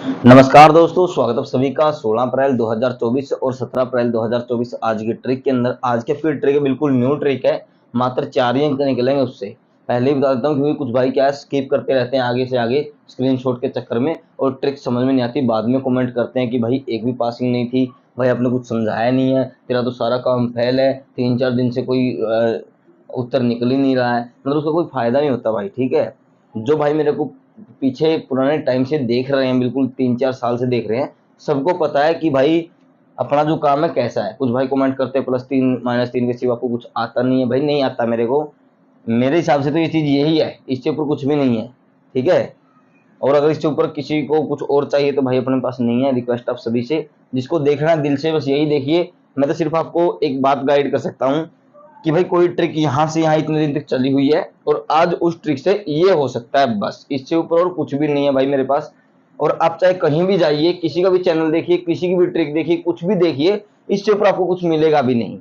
नमस्कार दोस्तों, स्वागत है सभी का 16 अप्रैल 2024 और 17 अप्रैल 2024 आज की ट्रिक के अंदर। आज के फिर ट्रिक बिल्कुल न्यू ट्रिक है, मात्र 4 ही अंक निकलेंगे उससे। पहले ही बता देता हूँ क्योंकि कुछ भाई क्या स्किप करते रहते हैं आगे से आगे स्क्रीनशॉट के चक्कर में और ट्रिक समझ में नहीं आती। बाद में कमेंट करते हैं कि भाई एक भी पासिंग नहीं थी, भाई आपने कुछ समझाया नहीं है, तेरा तो सारा काम फेल है, 3-4 दिन से कोई उत्तर निकल ही नहीं रहा है, मतलब उसका कोई फायदा नहीं होता भाई। ठीक है, जो भाई मेरे को पीछे पुराने टाइम से देख रहे हैं, बिल्कुल 3-4 साल से देख रहे हैं, सबको पता है कि भाई अपना जो काम है कैसा है। कुछ भाई कमेंट करते हैं +3 -3 के सिवा आपको कुछ आता नहीं है। भाई नहीं आता मेरे को, मेरे हिसाब से तो ये चीज़ यही है, इसके ऊपर कुछ भी नहीं है। ठीक है, और अगर इसके ऊपर किसी को कुछ और चाहिए तो भाई अपने पास नहीं है। रिक्वेस्ट आप सभी से, जिसको देखना है दिल से बस यही देखिए। मैं तो सिर्फ आपको एक बात गाइड कर सकता हूँ कि भाई कोई ट्रिक यहाँ से यहाँ इतने दिन तक चली हुई है और आज उस ट्रिक से ये हो सकता है, बस इससे ऊपर और कुछ भी नहीं है भाई मेरे पास। और आप चाहे कहीं भी जाइए, किसी का भी चैनल देखिए, किसी की भी ट्रिक देखिए, कुछ भी देखिए, इससे ऊपर आपको कुछ मिलेगा भी नहीं।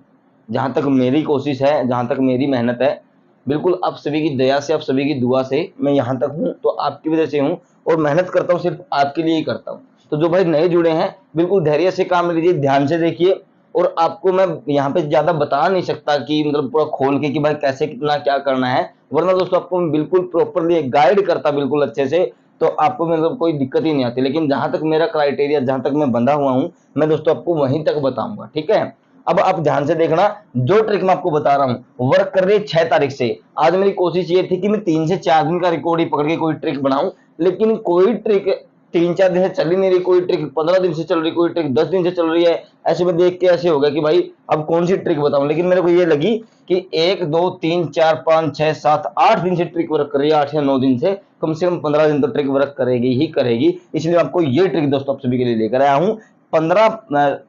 जहाँ तक मेरी कोशिश है, जहाँ तक मेरी मेहनत है, बिल्कुल आप सभी की दया से, आप सभी की दुआ से मैं यहाँ तक हूँ, तो आपकी वजह से हूँ और मेहनत करता हूँ सिर्फ आपके लिए ही करता हूँ। तो जो भाई नए जुड़े हैं, बिल्कुल धैर्य से काम लीजिए, ध्यान से देखिए। और आपको मैं यहाँ पे ज़्यादा बता नहीं सकता कि मतलब पूरा खोल के कि भाई कैसे कितना क्या करना है, वरना दोस्तों आपको मैं बिल्कुल प्रॉपरली गाइड करता बिल्कुल अच्छे से, तो आपको मतलब कोई दिक्कत ही नहीं आती। लेकिन जहाँ तक मेरा क्राइटेरिया, जहाँ तक मैं बंधा हुआ हूँ, मैं दोस्तों आपको वहीं तक बताऊंगा। ठीक है, अब आप ध्यान से देखना, जो ट्रिक मैं आपको बता रहा हूँ वर्क कर रही है 6 तारीख से। आज मेरी कोशिश ये थी कि मैं 3 से 4 दिन का रिकॉर्ड ही पकड़ के कोई ट्रिक बनाऊं, लेकिन कोई ट्रिक 3-4 दिन से चल ही नहीं रही, कोई ट्रिक 15 दिन से चल रही, कोई ट्रिक 10 दिन से चल रही है। ऐसे में देख के ऐसे हो गया कि भाई अब कौन सी ट्रिक बताऊं। लेकिन मेरे को ये लगी कि 1 2 3 4 5 6 7 8 दिन से ट्रिक वर्क कर रही है, 8 या 9 दिन से कम 15 दिन तो ट्रिक वर्क करेगी ही करेगी। इसलिए आपको ये ट्रिक दोस्तों आप सभी के लिए लेकर आया हूँ। 15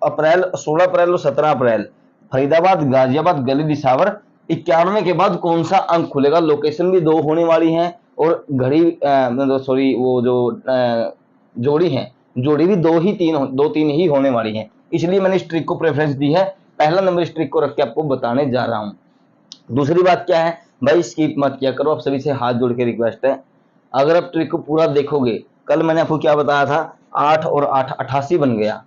अप्रैल, 16 अप्रैल और 17 अप्रैल फरीदाबाद, गाजियाबाद, गली दिसावर 91 के बाद कौन सा अंक खुलेगा। लोकेशन भी 2 होने वाली है और घड़ी मतलब सॉरी वो जो जोड़ी है, जोड़ी भी 2-3 ही होने वाली है। इसलिए मैंने इस ट्रिक को प्रेफरेंस दी है, पहला नंबर इस ट्रिक को रख के आपको बताने जा रहा हूँ। दूसरी बात क्या है भाई, स्किप मत किया करो, आप सभी से हाथ जोड़ के रिक्वेस्ट है। अगर आप ट्रिक को पूरा देखोगे, कल मैंने आपको क्या बताया था, 8 और 8 88 बन गया।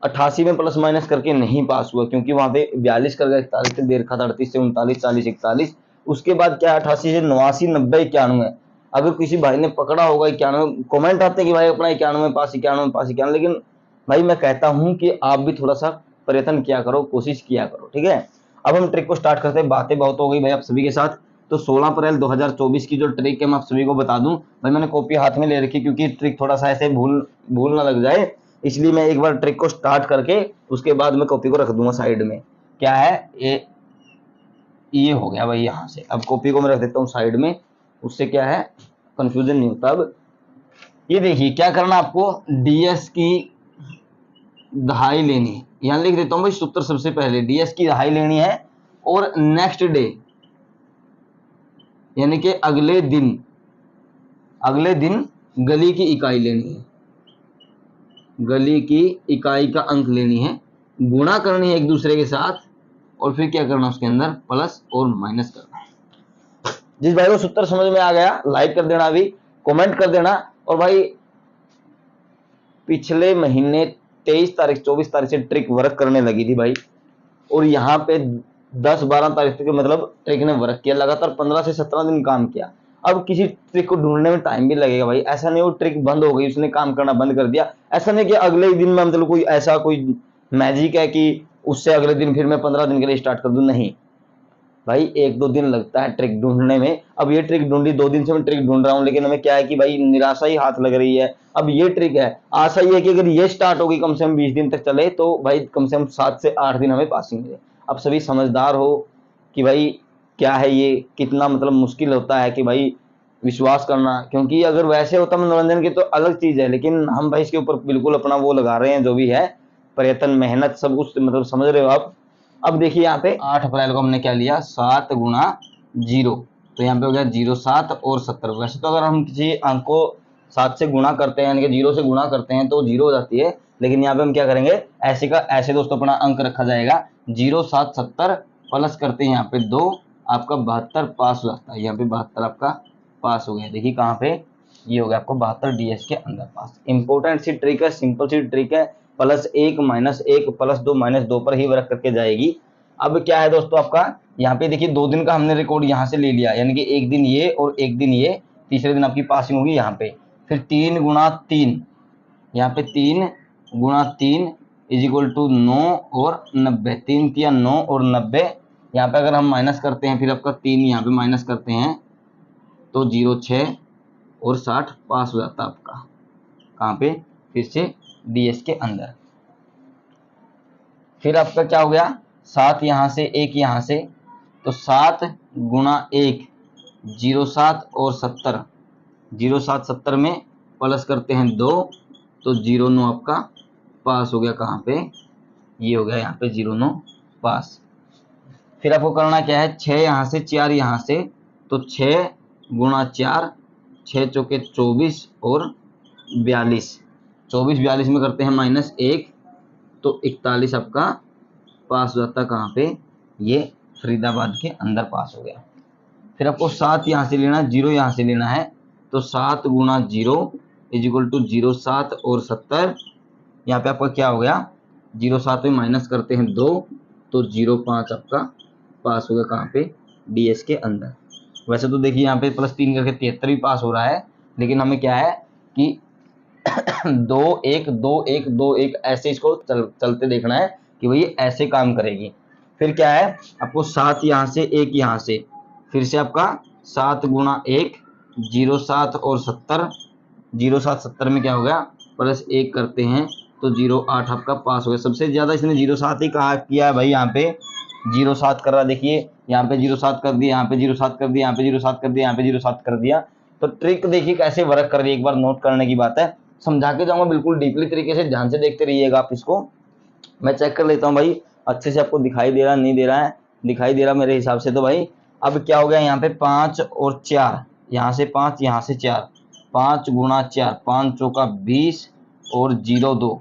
88 में प्लस माइनस करके नहीं पास हुआ क्योंकि वहां पे 42 कर गया, 41 से देर खा, 38 से 39, 40 41। उसके बाद क्या 88 से 89, 90, 91। अगर किसी भाई ने पकड़ा होगा 91, कमेंट आते हैं कि भाई अपना 91 पास, 91 पास, 91। लेकिन भाई मैं कहता हूं कि आप भी थोड़ा सा प्रयत्न किया करो, कोशिश किया करो। ठीक है, अब हम ट्रिक को स्टार्ट करते हैं। बातें बहुत हो गई भाई आप सभी के साथ। तो 16 अप्रैल 2024 की जो ट्रिक है मैं आप सभी को बता दूं। भाई मैंने कॉपी हाथ में ले रखी क्योंकि ट्रिक थोड़ा सा ऐसे भूल ना लग जाए, इसलिए मैं एक बार ट्रिक को स्टार्ट करके उसके बाद मैं कॉपी को रख दूंगा साइड में। क्या है ये हो गया भाई यहाँ से। अब कॉपी को मैं रख देता हूँ साइड में, उससे क्या है कंफ्यूजन नहीं होता। अब ये देखिए क्या करना आपको, डीएस की दहाई लेनी है। यहाँ लिख देता हूँ भाई सूत्र सबसे पहले, डीएस की दहाई लेनी है और नेक्स्ट डे यानी कि अगले दिन गली की इकाई लेनी है, गली की इकाई का अंक लेनी है, गुणा करनी है एक दूसरे के साथ और फिर क्या करना उसके अंदर प्लस और माइनस करना है। जिस भाई को सूत्र समझ में आ गया लाइक कर देना, अभी कमेंट कर देना। और भाई पिछले महीने 23 तारीख 24 तारीख से ट्रिक वर्क करने लगी थी भाई, और यहाँ पे 10-12 तारीख तक मतलब ट्रिक ने वर्क किया, लगातार 15 से 17 दिन काम किया। अब किसी ट्रिक को ढूंढने में टाइम भी लगेगा भाई, ऐसा नहीं वो ट्रिक बंद हो गई, उसने काम करना बंद कर दिया। ऐसा नहीं कि अगले ही दिन में मतलब कोई ऐसा कोई मैजिक है कि उससे अगले दिन फिर मैं 15 दिन के लिए स्टार्ट कर दूं, नहीं भाई 1-2 दिन लगता है ट्रिक ढूंढने में। अब ये ट्रिक ढूंढी, 2 दिन से मैं ट्रिक ढूंढ रहा हूँ, लेकिन हमें क्या है कि भाई निराशा ही हाथ लग रही है। अब ये ट्रिक है, आशा ये है कि अगर ये स्टार्ट होगी कम से कम 20 दिन तक चले तो भाई कम से कम 7 से 8 दिन हमें पासिंग मिले। अब सभी समझदार हो कि भाई क्या है ये, कितना मतलब मुश्किल होता है कि भाई विश्वास करना, क्योंकि अगर वैसे होता मनोरंजन की तो अलग चीज है, लेकिन हम भाई इसके ऊपर बिल्कुल अपना वो लगा रहे हैं, जो भी है प्रयत्न मेहनत सब कुछ मतलब समझ रहे हो आप। अब देखिए यहाँ पे 8 अप्रैल को हमने क्या लिया, 7 गुणा 0, तो यहाँ पे हो गया 0 7 और 70। वैसे तो अगर हम किसी अंक को 7 से गुणा करते हैं यानी कि 0 से गुणा करते हैं तो 0 हो जाती है, लेकिन यहाँ पे हम क्या करेंगे, ऐसे का ऐसे दोस्तों अपना अंक रखा जाएगा 0 7 70 प्लस करते हैं यहाँ पे 2, आपका 72 पास हो जाता है। यहाँ पे 72 आपका पास हो गया। देखिए कहाँ पे ये हो गया आपको 72 डीएस के अंदर पास। इंपॉर्टेंट सी ट्रिक है, सिंपल सी ट्रिक है, +1 -1 +2 -2 पर ही वर्क करके जाएगी। अब क्या है दोस्तों आपका यहाँ पे देखिए 2 दिन का हमने रिकॉर्ड यहाँ से ले लिया, यानी कि एक दिन ये और एक दिन ये, तीसरे दिन आपकी पासिंग होगी यहाँ पे। फिर 3 × 3, यहाँ पे 3 × 3 = 9 और 90, 3 × 9 और 90। यहाँ पे अगर हम माइनस करते हैं, फिर आपका 3 यहाँ पे माइनस करते हैं तो 06 और 60 पास हो जाता है आपका। कहाँ पे? फिर से डीएस के अंदर। फिर आपका क्या हो गया 7 यहाँ से 1 यहाँ से, तो 7 × 1 07 और 70, 07 70 में प्लस करते हैं 2 तो 09 आपका पास हो गया। कहाँ पे? ये हो गया यहाँ पे 09 पास। फिर आपको करना क्या है 6 यहाँ से 4 यहाँ से, तो 6 × 4 6 चौके 24 और 42, 24 42 में करते हैं -1 तो 41 आपका पास हो जाता है। कहाँ पे? ये फरीदाबाद के अंदर पास हो गया। फिर आपको 7 यहाँ से लेना है, 0 यहाँ से लेना है, तो 7 × 0 = 07 और 70। यहाँ पे आपका क्या हो गया 07 में माइनस करते हैं 2 तो 05 आपका पास हो गया। कहाँ पे? डीएस के अंदर। वैसे तो देखिए यहाँ पे +3 करके 73 भी पास हो रहा है, लेकिन हमें क्या है कि 2 1 2 1 2 1 ऐसे इसको चलते देखना है कि भाई ऐसे काम करेगी। फिर क्या है आपको 7 यहाँ से 1 यहाँ से, फिर से आपका 7 × 1 07 और 70, 07 70 में क्या हो गया +1 करते हैं तो 08 आपका पास हो गया। सबसे ज़्यादा इसने 07 ही कहा किया है भाई, यहाँ पे 07 कर रहा, देखिए यहाँ पे 07 कर दिया, यहाँ पे 07 कर दिया, यहाँ पे 07 कर दिया, यहाँ पे 07 कर दिया। तो ट्रिक देखिए कैसे वर्क कर रही है, एक बार नोट करने की बात है। समझा के जाऊंगा बिल्कुल डीपली तरीके से, ध्यान से देखते रहिएगा आप इसको। मैं चेक कर लेता हूँ भाई अच्छे से आपको दिखाई दे रहा नहीं दे रहा है, दिखाई दे रहा मेरे हिसाब से तो भाई। अब क्या हो गया यहाँ पे 5 और 4, यहाँ से 5 यहाँ से 4, 5 × 4 5 चौका 20 और 02,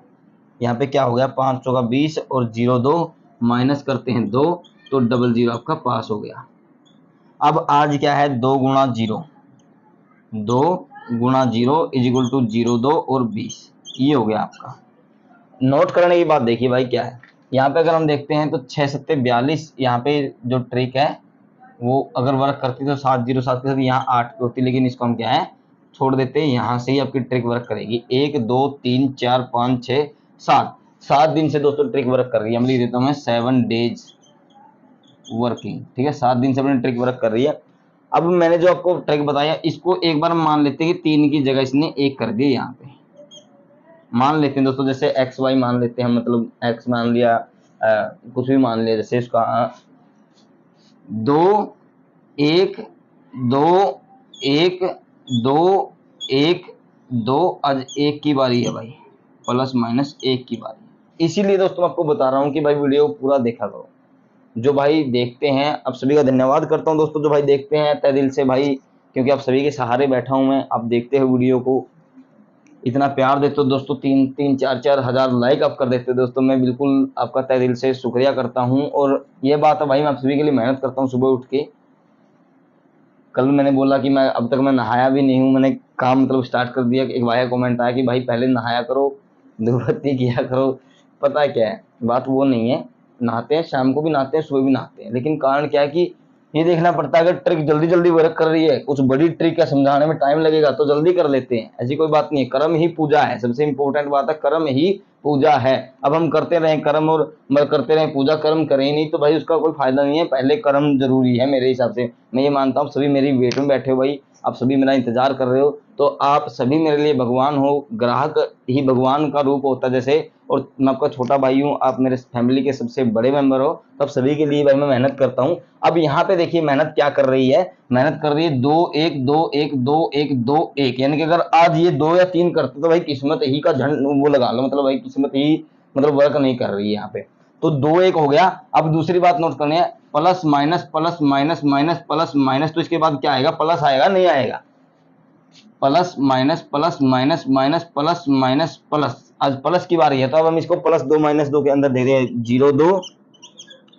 यहाँ पे क्या हो गया 5 चौका 20 और 02 माइनस करते हैं 2 तो 00 आपका पास हो गया। अब आज क्या है 2 × 0, 2 × 0 = 02 और 20, ये हो गया आपका। नोट करने की बात देखिए भाई क्या है, यहाँ पे अगर हम देखते हैं तो 6 7 42, यहाँ पे जो ट्रिक है वो अगर वर्क करती तो 707 के साथ यहाँ 8 होती, लेकिन इसको हम क्या है छोड़ देते हैं, यहाँ से ही आपकी ट्रिक वर्क करेगी। 1 2 3 4 5 6 7 दिन से दोस्तों ट्रिक वर्क कर रही है। हम लिख देता हूँ मैं 7 डेज वर्किंग, ठीक है 7 दिन से अपनी ट्रिक वर्क कर रही है। अब मैंने जो आपको ट्रिक बताया इसको एक बार मान लेते हैं कि 3 की जगह इसने 1 कर दिया, यहाँ पे मान लेते हैं दोस्तों, जैसे XY मान लेते हैं, मतलब X मान लिया, कुछ भी मान लिया, जैसे इसका 2 1 2 1 2 1 2, आज 1 की बारी है भाई, ±1 की बारी। इसीलिए दोस्तों आपको बता रहा हूँ कि भाई वीडियो पूरा देखा करो। जो भाई देखते हैं, आप सभी का धन्यवाद करता हूँ दोस्तों जो भाई देखते हैं तहे दिल से भाई, क्योंकि आप सभी के सहारे बैठा हूँ मैं। आप देखते हो वीडियो को, इतना प्यार देते हो दोस्तों, 3 4 हज़ार लाइक आप कर देते हो दोस्तों, मैं बिल्कुल आपका तहे दिल से शुक्रिया करता हूँ। और ये बात है भाई मैं आप सभी के लिए मेहनत करता हूँ सुबह उठ के। कल मैंने बोला कि मैं अब तक मैं नहाया भी नहीं हूँ, मैंने काम मतलब स्टार्ट कर दिया। एक भाई का कमेंट आया कि भाई पहले नहाया करो, धूपबत्ती किया करो। पता है क्या है बात, वो नहीं है, नहाते हैं, शाम को भी नहाते हैं, सुबह भी नहाते हैं, लेकिन कारण क्या है कि ये देखना पड़ता है अगर ट्रिक जल्दी जल्दी वर्क कर रही है, कुछ बड़ी ट्रिक है, समझाने में टाइम लगेगा तो जल्दी कर लेते हैं, ऐसी कोई बात नहीं है। कर्म ही पूजा है, सबसे इंपॉर्टेंट बात है, कर्म ही पूजा है। अब हम करते रहें कर्म और करते रहें पूजा, कर्म करें ही नहीं तो भाई उसका कोई फायदा नहीं है। पहले कर्म जरूरी है मेरे हिसाब से, मैं ये मानता हूँ। सभी मेरी वेट में बैठे हो भाई, आप सभी मेरा इंतजार कर रहे हो, तो आप सभी मेरे लिए भगवान हो। ग्राहक ही भगवान का रूप होता है जैसे, और मैं आपका छोटा भाई हूँ, आप मेरे फैमिली के सबसे बड़े मेंबर हो, तब सभी के लिए भाई मैं मेहनत करता हूँ। अब यहाँ पे देखिए मेहनत क्या कर रही है, मेहनत कर रही है 2 1 2 1 2 1 2 1, यानी कि अगर आज ये 2 या 3 करते तो भाई किस्मत ही का झंड वो लगा लो, मतलब भाई किस्मत ही मतलब वर्क नहीं कर रही है यहाँ पे। तो 2 1 हो गया। अब दूसरी बात नोट करनी है, plus minus plus minus minus plus minus, तो इसके बाद क्या आएगा, प्लस आएगा नहीं आएगा, plus minus plus minus minus plus minus plus. आज प्लस की बारी है तो अब हम इसको +2 -2 के अंदर दे रहे हैं, 02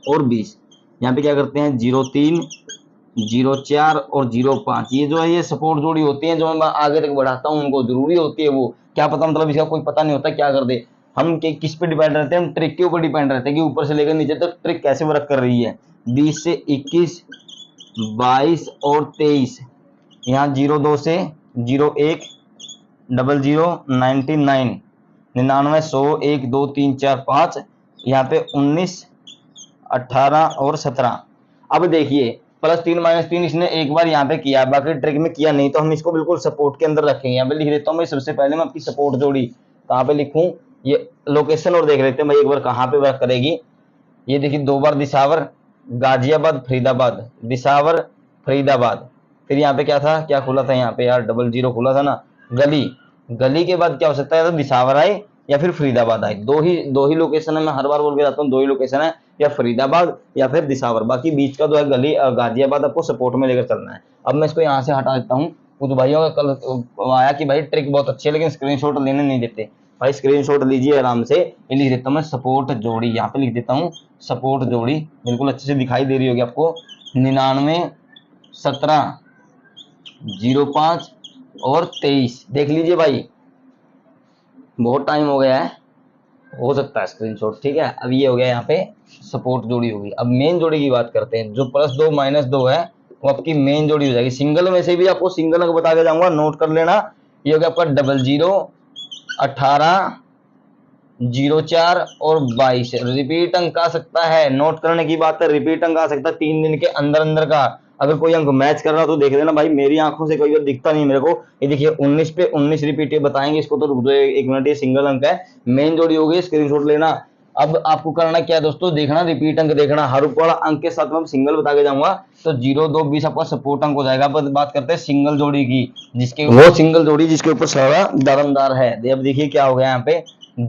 और 20। यहाँ पे क्या करते हैं 03 04 और 05, ये जो है ये सपोर्ट जोड़ी होती है, जो मैं आगे तक बढ़ाता हूँ उनको जरूरी होती है। वो क्या पता, मतलब इसका कोई पता नहीं होता क्या कर दे। हम किस पे डिपेंड रहते हैं, हम ट्रिक के ऊपर डिपेंड रहते हैं कि ऊपर से लेकर नीचे तक ट्रिक कैसे वर्क कर रही है। 20 से 21, 22 और 23, यहाँ 02 से 01, 00, 99, 99, 100, 1, 2, 3, 4, 5, यहाँ पे 19, 18 और 17। अब देखिए +3 -3 इसने एक बार यहाँ पे किया, बाकी ट्रिक में किया नहीं, तो हम इसको बिल्कुल सपोर्ट के अंदर रखेंगे। यहाँ पे लिख देता हूँ मैं, सबसे पहले मैं आपकी सपोर्ट जोड़ी कहाँ पे लिखूं, ये लोकेशन और देख लेते हैं भाई एक बार कहाँ पे वर्क करेगी। ये देखिए 2 बार दिसावर, गाजियाबाद, फरीदाबाद, दिसावर, फरीदाबाद। फिर यहाँ पे क्या था, क्या खुला था यहाँ पे यार, 00 खुला था ना, गली। गली के बाद क्या हो सकता है, तो दिसावर आए या फिर फरीदाबाद आए। दो ही लोकेशन है, मैं हर बार बोल के जाता हूँ, 2 ही लोकेशन है, या फरीदाबाद या फिर दिसावर। बाकी बीच का जो है गली गाजियाबाद आपको सपोर्ट में लेकर चलना है। अब मैं इसको यहाँ से हटा देता हूँ। कुछ भाइयों का कल आया कि भाई ट्रिक बहुत अच्छी है लेकिन स्क्रीनशॉट लेने नहीं देते। भाई स्क्रीनशॉट लीजिए आराम से। ये लिख देता हूँ मैं सपोर्ट जोड़ी, यहाँ पे लिख देता हूँ सपोर्ट जोड़ी, बिल्कुल अच्छे से दिखाई दे रही होगी आपको। 99, 17, 05 और 23, देख लीजिए भाई, बहुत टाइम हो गया है, हो सकता है स्क्रीनशॉट, ठीक है। अब ये हो गया यहाँ पे सपोर्ट जोड़ी होगी। अब मेन जोड़ी की बात करते हैं, जो +2 -2 है वो आपकी मेन जोड़ी हो जाएगी। सिंगल में से भी आपको सिंगल अंक बता के जाऊंगा, नोट कर लेना। ये हो गया आपका 00, 18, 04 और 22। रिपीट अंक आ सकता है, नोट करने की बात है, रिपीट अंक आ सकता है 3 दिन के अंदर अंदर का। अगर कोई अंक मैच कर रहा तो देख लेना भाई, मेरी आंखों से कोई बार दिखता नहीं मेरे को। ये देखिए 19 पे 19 रिपीट, ये बताएंगे इसको, तो रुक दो 1 मिनट। ये सिंगल अंक है, मेन जोड़ी होगी, स्क्रीनशॉट लेना। अब आपको करना क्या है दोस्तों, देखना रिपीट अंक, देखना हर ऊपर अंक के साथ में सिंगल बता के जाऊंगा। तो 0, 2, 20 आपका सपोर्ट अंक हो जाएगा। अब बात करते हैं सिंगल जोड़ी की, जिसके वो सिंगल जोड़ी जिसके ऊपर सारा दारमदार है। अब देखिए क्या हो गया यहाँ पे,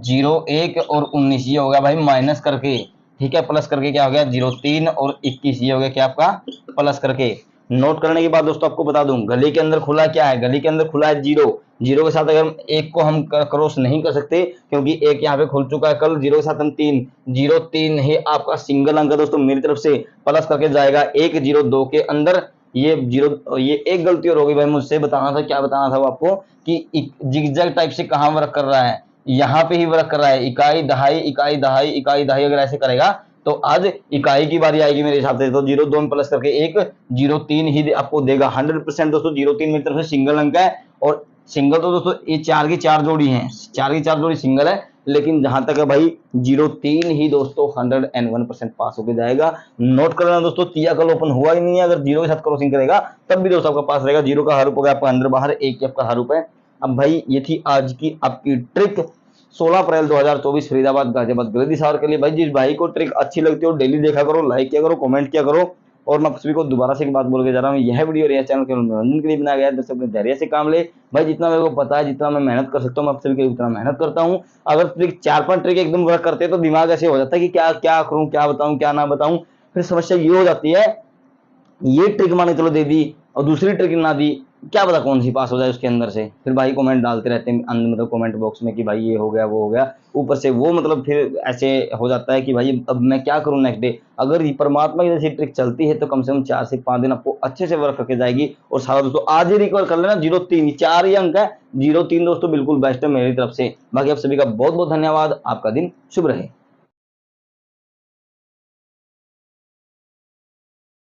0, 1 और 19, ये हो गया भाई माइनस करके, ठीक है, प्लस करके क्या हो गया 03 और 21, ये हो गया क्या आपका प्लस करके। नोट करने के बाद दोस्तों आपको बता दूं, गली के अंदर खुला क्या है, गली के अंदर खुला है 0। 0 के साथ अगर 1 को हम क्रॉस नहीं कर सकते, क्योंकि 1 यहाँ पे खुल चुका है कल। 0 के साथ हम 3, 03 ही आपका सिंगल अंक है दोस्तों, मेरी तरफ से प्लस करके जाएगा 1, 0, 2 के अंदर। ये 0, ये एक गलती और होगी भाई, मुझसे बताना था, क्या बताना था वो आपको, कि जिगजैग टाइप से कहाँ वर्क कर रहा है, यहाँ पे ही वर्क कर रहा है। इकाई दहाई, इकाई दहाई, इकाई दहाई, अगर ऐसे करेगा तो आज इकाई की बारी आएगी मेरे हिसाब से। तो 0, 2 में प्लस करके 1, 03 ही आपको देगा 100% दोस्तों। 03 मेरी तरफ से सिंगल अंक है, और सिंगल तो दोस्तों ये 4 की 4 जोड़ी है, 4 की 4 जोड़ी सिंगल है, लेकिन जहां तक है भाई 03 ही दोस्तों 101% पास होके जाएगा। नोट करना दोस्तों, तिया कल ओपन हुआ ही नहीं है, अगर 0 के साथ क्रॉसिंग करेगा तब भी दोस्तों आपका पास रहेगा। 0 का हर रुपये होगा आपका अंदर बाहर, 1 की आपका हर रुपये। अब भाई ये थी आज की आपकी ट्रिक 16 अप्रैल 2024 फरीदाबाद गाजियाबाद गलती सावर के लिए। भाई जिस भाई को ट्रिक अच्छी लगती हो डेली देखा करो, लाइक किया करो, कमेंट किया करो। और मैं सभी को दोबारा से एक बात बोल के जा रहा हूँ, यह वीडियो यह चैनल केवल मनोरंजन के लिए बनाया गया है। दर्शक अपने धैर्य से काम ले भाई, जितना मेरे को पता है, जितना मैं मेहनत कर सकता हूँ, मैं आप सभी के लिए उतना मेहनत करता हूँ। अगर ट्रिक 4-5 ट्रिक एकदम वर्क करते हैं तो दिमाग ऐसे हो जाता है कि क्या क्या करूँ, क्या बताऊँ, क्या ना बताऊँ। फिर समस्या ये हो जाती है, ये ट्रिक मान के चलो दे दी और दूसरी ट्रिक ना दी, क्या पता कौन सी पास हो जाए उसके अंदर से। फिर भाई कमेंट डालते रहते हैं अंदर, मतलब कमेंट बॉक्स में कि भाई ये हो गया, वो हो गया, ऊपर से वो मतलब फिर ऐसे हो जाता है कि भाई अब मैं क्या करूं नेक्स्ट डे। अगर ये परमात्मा की जैसी ट्रिक चलती है तो कम से कम 4 से 5 दिन आपको अच्छे से वर्क करके जाएगी। और सारा दोस्तों आज ही रिकवर कर लेना। 03 4 ही अंक है, 03 दोस्तों बिल्कुल बेस्ट है मेरी तरफ से। बाकी आप सभी का बहुत बहुत धन्यवाद, आपका दिन शुभ रहे।